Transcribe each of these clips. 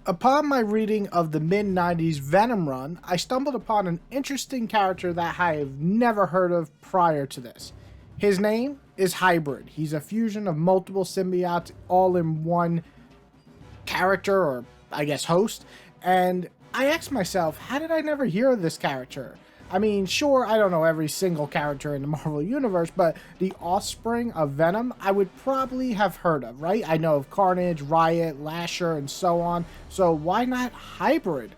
Upon my reading of the mid-90s Venom run, I stumbled upon an interesting character that I have never heard of prior to this. His name is Hybrid. He's a fusion of multiple symbiotes all in one character, or I guess host, and I asked myself, how did I never hear of this character? I mean, sure, I don't know every single character in the Marvel Universe, but the offspring of Venom, I would probably have heard of, right? I know of Carnage, Riot, Lasher, and so on, so why not Hybrid?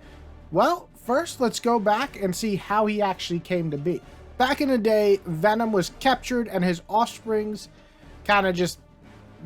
Well, first, let's go back and see how he actually came to be. Back in the day, Venom was captured and his offsprings kind of just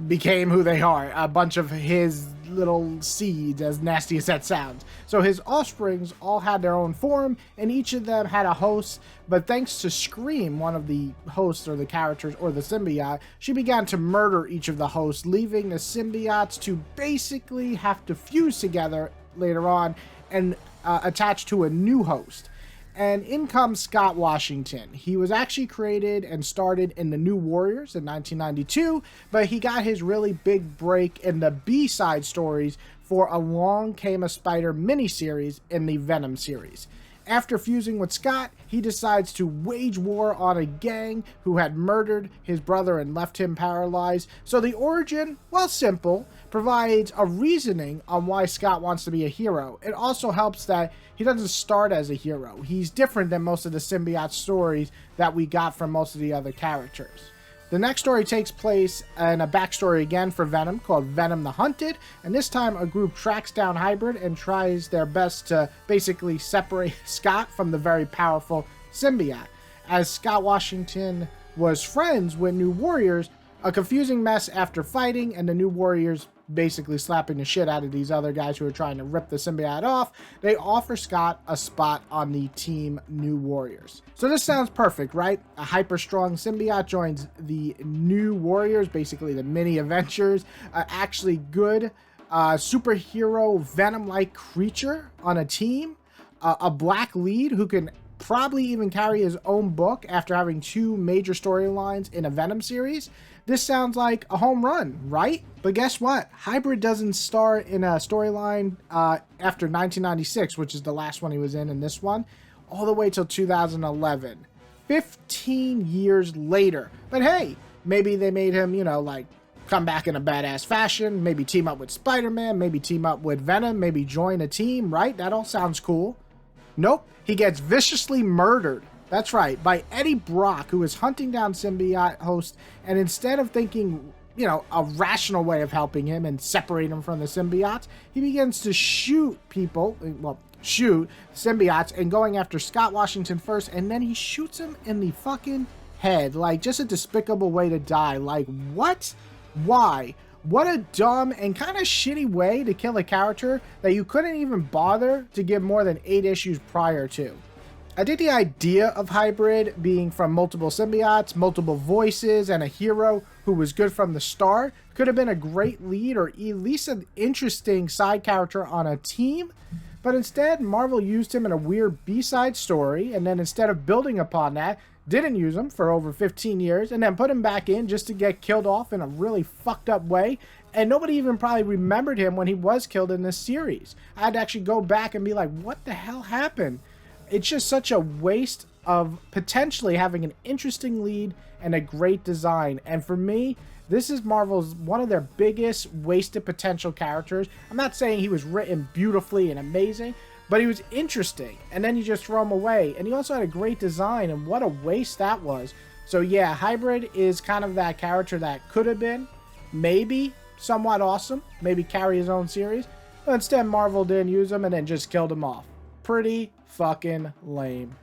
became who they are, a bunch of his little seeds, as nasty as that sounds. So his offsprings all had their own form, and each of them had a host, but thanks to Scream, one of the hosts or the characters or the symbiote, she began to murder each of the hosts, leaving the symbiotes to basically have to fuse together later on and attach to a new host. And in comes Scott Washington. He was actually created and started in the New Warriors in 1992, but he got his really big break in the B-side stories for Along Came a Spider miniseries in the Venom series. After fusing with Scott, he decides to wage war on a gang who had murdered his brother and left him paralyzed. So the origin, well, simple, provides a reasoning on why Scott wants to be a hero. It also helps that he doesn't start as a hero. He's different than most of the symbiote stories that we got from most of the other characters. The next story takes place in a backstory again for Venom called Venom the Hunted, and this time a group tracks down Hybrid and tries their best to basically separate Scott from the very powerful symbiote. As Scott Washington was friends with New Warriors, a confusing mess after fighting and the New Warriors basically slapping the shit out of these other guys who are trying to rip the symbiote off, they offer Scott a spot on the team New Warriors. So this sounds perfect, right? A hyper-strong symbiote joins the New Warriors, basically the mini Avengers, actually good superhero Venom-like creature on a team, a black lead who can probably even carry his own book after having two major storylines in a Venom series. This sounds like a home run, right? But guess what? Hybrid doesn't star in a storyline after 1996, which is the last one he was in this one, all the way till 2011. 15 years later. But hey, maybe they made him, like come back in a badass fashion, maybe team up with Spider-Man, maybe team up with Venom, maybe join a team, right? That all sounds cool. Nope, he gets viciously murdered. That's right, by Eddie Brock, who is hunting down symbiote hosts, and instead of thinking, a rational way of helping him and separate him from the symbiotes, he begins to shoot people, shoot symbiotes, and going after Scott Washington first, and then he shoots him in the fucking head. Like, just a despicable way to die. Like, what? Why? What a dumb and kind of shitty way to kill a character that you couldn't even bother to give more than 8 issues prior to. I think the idea of Hybrid being from multiple symbiotes, multiple voices, and a hero who was good from the start could have been a great lead or at least an interesting side character on a team, but instead Marvel used him in a weird B-side story, and then instead of building upon that, didn't use him for over 15 years, and then put him back in just to get killed off in a really fucked up way, and nobody even probably remembered him when he was killed in this series. I had to actually go back and be like, what the hell happened? It's just such a waste of potentially having an interesting lead and a great design. And for me, this is Marvel's one of their biggest wasted potential characters. I'm not saying he was written beautifully and amazing, but he was interesting. And then you just throw him away. And he also had a great design, and what a waste that was. So yeah, Hybrid is kind of that character that could have been maybe somewhat awesome, maybe carry his own series, but instead Marvel didn't use him and then just killed him off. Pretty fucking lame.